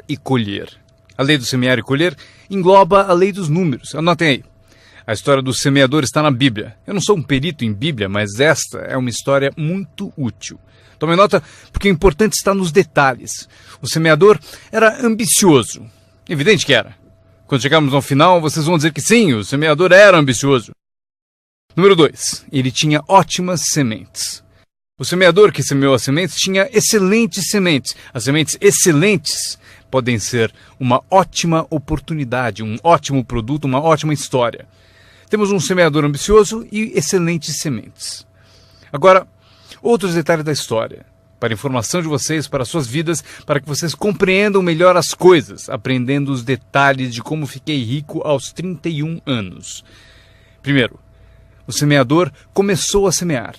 e colher. A lei do semear e colher engloba a lei dos números. Anotem aí. A história do semeador está na Bíblia. Eu não sou um perito em Bíblia, mas esta é uma história muito útil. Tome nota, porque o importante está nos detalhes. O semeador era ambicioso. Evidente que era. Quando chegarmos ao final, vocês vão dizer que sim, o semeador era ambicioso. Número 2. Ele tinha ótimas sementes. O semeador que semeou as sementes tinha excelentes sementes. As sementes excelentes podem ser uma ótima oportunidade, um ótimo produto, uma ótima história. Temos um semeador ambicioso e excelentes sementes. Agora, outros detalhes da história, para informação de vocês, para suas vidas, para que vocês compreendam melhor as coisas, aprendendo os detalhes de como fiquei rico aos 31 anos. Primeiro, o semeador começou a semear.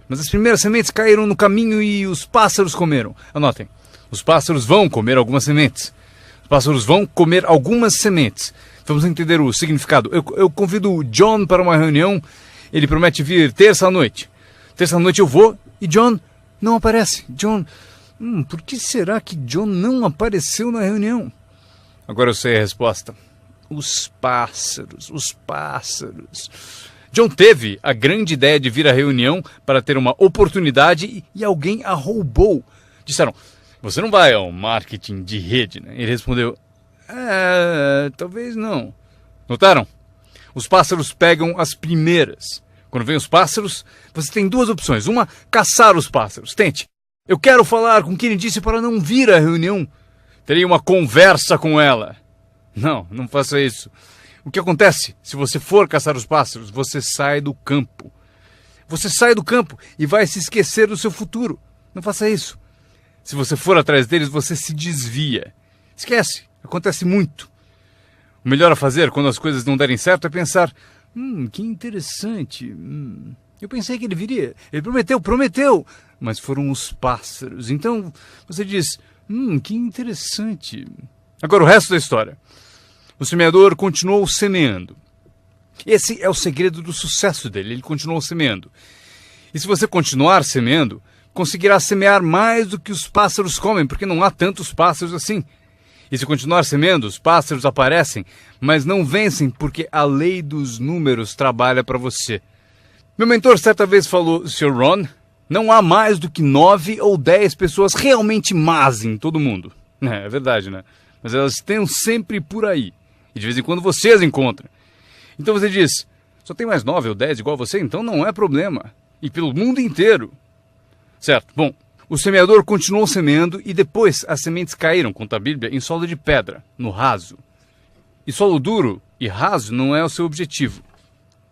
Mas as primeiras sementes caíram no caminho e os pássaros comeram. Anotem, os pássaros vão comer algumas sementes. Os pássaros vão comer algumas sementes. Vamos entender o significado. Eu convido o John para uma reunião. Ele promete vir terça-noite. Terça-noite eu vou e John não aparece. John, por que será que John não apareceu na reunião? Agora eu sei a resposta. Os pássaros. John teve a grande ideia de vir à reunião para ter uma oportunidade e alguém a roubou. Disseram, você não vai ao marketing de rede, né? Ele respondeu, talvez não. Notaram? Os pássaros pegam as primeiras. Quando vem os pássaros, você tem duas opções. Uma, caçar os pássaros. Tente. Eu quero falar com quem ele disse para não vir à reunião. Terei uma conversa com ela. Não faça isso. O que acontece? Se você for caçar os pássaros, você sai do campo. Você sai do campo e vai se esquecer do seu futuro. Não faça isso. Se você for atrás deles, você se desvia. Esquece. Acontece muito. O melhor a fazer quando as coisas não derem certo é pensar, que interessante. Eu pensei que ele viria. Ele prometeu. Mas foram os pássaros. Então você diz, que interessante. Agora o resto da história. O semeador continuou semeando. Esse é o segredo do sucesso dele. Ele continuou semeando. E se você continuar semeando, conseguirá semear mais do que os pássaros comem, porque não há tantos pássaros assim. E se continuar semeando, os pássaros aparecem, mas não vencem porque a lei dos números trabalha para você. Meu mentor certa vez falou, Sr. Ron, não há mais do que 9 ou 10 pessoas realmente más em todo mundo. É verdade, né? Mas elas estão sempre por aí. E de vez em quando você as encontra. Então você diz, só tem mais 9 ou 10 igual a você, então não é problema. E pelo mundo inteiro. Certo, bom, o semeador continuou semeando e depois as sementes caíram, conta a Bíblia, em solo de pedra, no raso. E solo duro e raso não é o seu objetivo.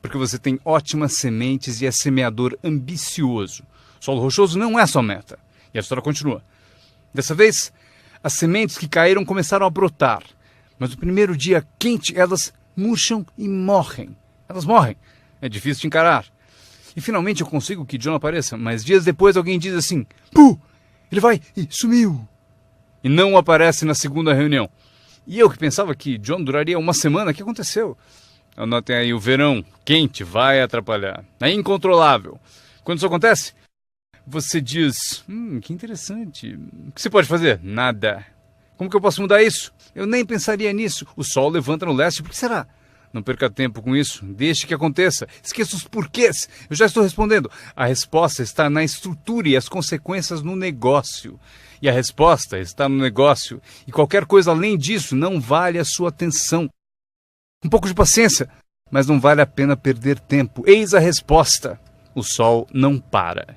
Porque você tem ótimas sementes e é semeador ambicioso. Solo rochoso não é sua meta. E a história continua. Dessa vez, as sementes que caíram começaram a brotar. Mas no primeiro dia quente, elas murcham e morrem. Elas morrem. É difícil de encarar. E finalmente eu consigo que John apareça, mas dias depois alguém diz assim, ele vai e sumiu. E não aparece na segunda reunião. E eu que pensava que John duraria uma semana, o que aconteceu? Anotem aí, o verão quente vai atrapalhar. É incontrolável. Quando isso acontece, você diz, que interessante. O que você pode fazer? Nada. Como que eu posso mudar isso? Eu nem pensaria nisso. O sol levanta no leste, por que será? Não perca tempo com isso. Deixe que aconteça. Esqueça os porquês. Eu já estou respondendo. A resposta está na estrutura e as consequências no negócio. E a resposta está no negócio. E qualquer coisa além disso não vale a sua atenção. Um pouco de paciência, mas não vale a pena perder tempo. Eis a resposta. O sol não para.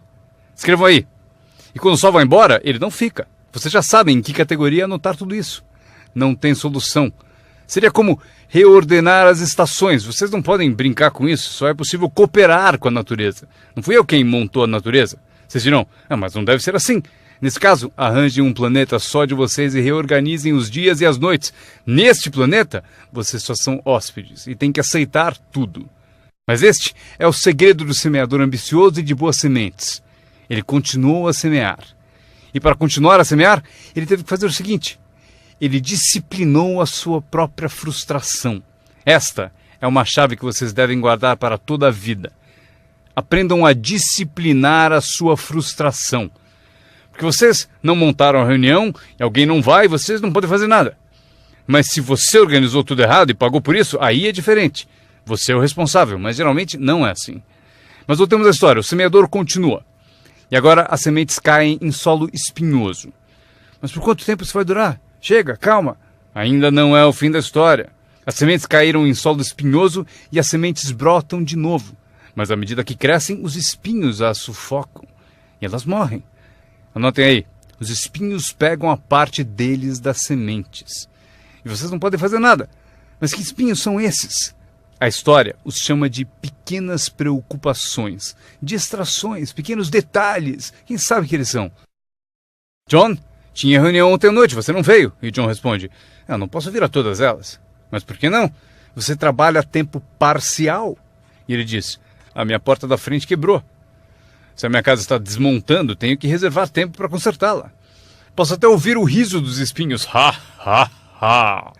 Escrevam aí. E quando o sol vai embora, ele não fica. Vocês já sabem em que categoria anotar tudo isso. Não tem solução. Seria como reordenar as estações. Vocês não podem brincar com isso. Só é possível cooperar com a natureza. Não fui eu quem montou a natureza. Vocês dirão, mas não deve ser assim. Nesse caso, arranjem um planeta só de vocês e reorganizem os dias e as noites. Neste planeta, vocês só são hóspedes e têm que aceitar tudo. Mas este é o segredo do semeador ambicioso e de boas sementes. Ele continuou a semear. E para continuar a semear, ele teve que fazer o seguinte. Ele disciplinou a sua própria frustração. Esta é uma chave que vocês devem guardar para toda a vida. Aprendam a disciplinar a sua frustração. Porque vocês não montaram a reunião e alguém não vai, vocês não podem fazer nada. Mas se você organizou tudo errado e pagou por isso, aí é diferente. Você é o responsável, mas geralmente não é assim. Mas voltemos à história. O semeador continua. E agora as sementes caem em solo espinhoso. Mas por quanto tempo isso vai durar? Chega, calma. Ainda não é o fim da história. As sementes caíram em solo espinhoso e as sementes brotam de novo. Mas à medida que crescem, os espinhos as sufocam. E elas morrem. Anotem aí. Os espinhos pegam a parte deles das sementes. E vocês não podem fazer nada. Mas que espinhos são esses? A história os chama de pequenas preocupações, distrações, pequenos detalhes. Quem sabe que eles são? John, tinha reunião ontem à noite, você não veio? E John responde, eu não posso vir a todas elas. Mas por que não? Você trabalha a tempo parcial. E ele diz, a minha porta da frente quebrou. Se a minha casa está desmontando, tenho que reservar tempo para consertá-la. Posso até ouvir o riso dos espinhos. Ha, ha, ha.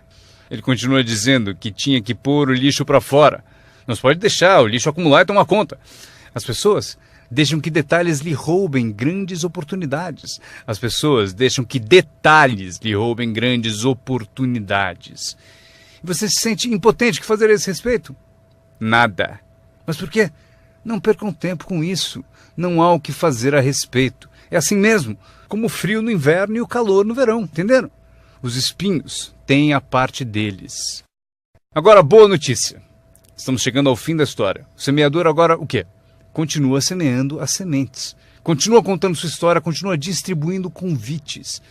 Ele continua dizendo que tinha que pôr o lixo para fora. Não se pode deixar o lixo acumular e tomar conta. As pessoas deixam que detalhes lhe roubem grandes oportunidades. As pessoas deixam que detalhes lhe roubem grandes oportunidades. E você se sente impotente. O que fazer a esse respeito? Nada. Mas por quê? Não percam tempo com isso. Não há o que fazer a respeito. É assim mesmo, como o frio no inverno e o calor no verão, entenderam? Os espinhos têm a parte deles. Agora, boa notícia. Estamos chegando ao fim da história. O semeador agora o quê? Continua semeando as sementes. Continua contando sua história, continua distribuindo convites.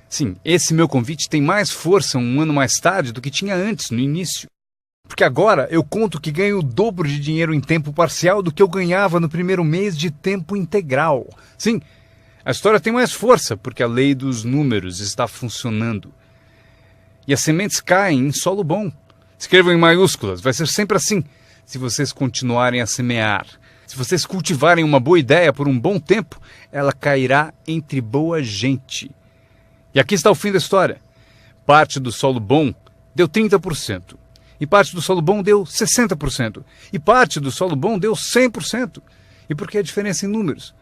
Sim, esse meu convite tem mais força um ano mais tarde do que tinha antes, no início. Porque agora eu conto que ganho o dobro de dinheiro em tempo parcial do que eu ganhava no primeiro mês de tempo integral. Sim, a história tem mais força porque a lei dos números está funcionando. E as sementes caem em solo bom. Escrevam em maiúsculas, vai ser sempre assim. Se vocês continuarem a semear, se vocês cultivarem uma boa ideia por um bom tempo, ela cairá entre boa gente. E aqui está o fim da história. Parte do solo bom deu 30%. E parte do solo bom deu 60%. E parte do solo bom deu 100%. E por que a diferença em números?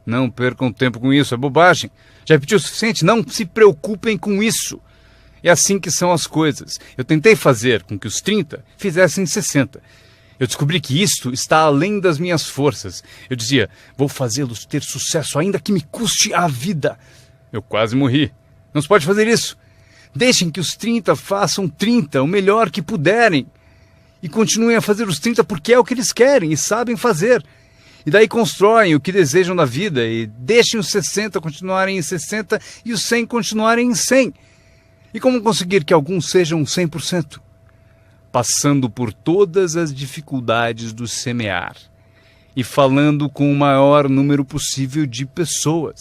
Não percam tempo com isso, é bobagem. Já repetiu o suficiente? Não se preocupem com isso. É assim que são as coisas. Eu tentei fazer com que os 30 fizessem 60. Eu descobri que isto está além das minhas forças. Eu dizia, vou fazê-los ter sucesso ainda que me custe a vida. Eu quase morri. Não se pode fazer isso. Deixem que os 30 façam 30, o melhor que puderem. E continuem a fazer os 30 porque é o que eles querem e sabem fazer. E daí constroem o que desejam na vida e deixem os 60 continuarem em 60 e os 100 continuarem em 100. E como conseguir que alguns sejam 100%? Passando por todas as dificuldades do semear e falando com o maior número possível de pessoas.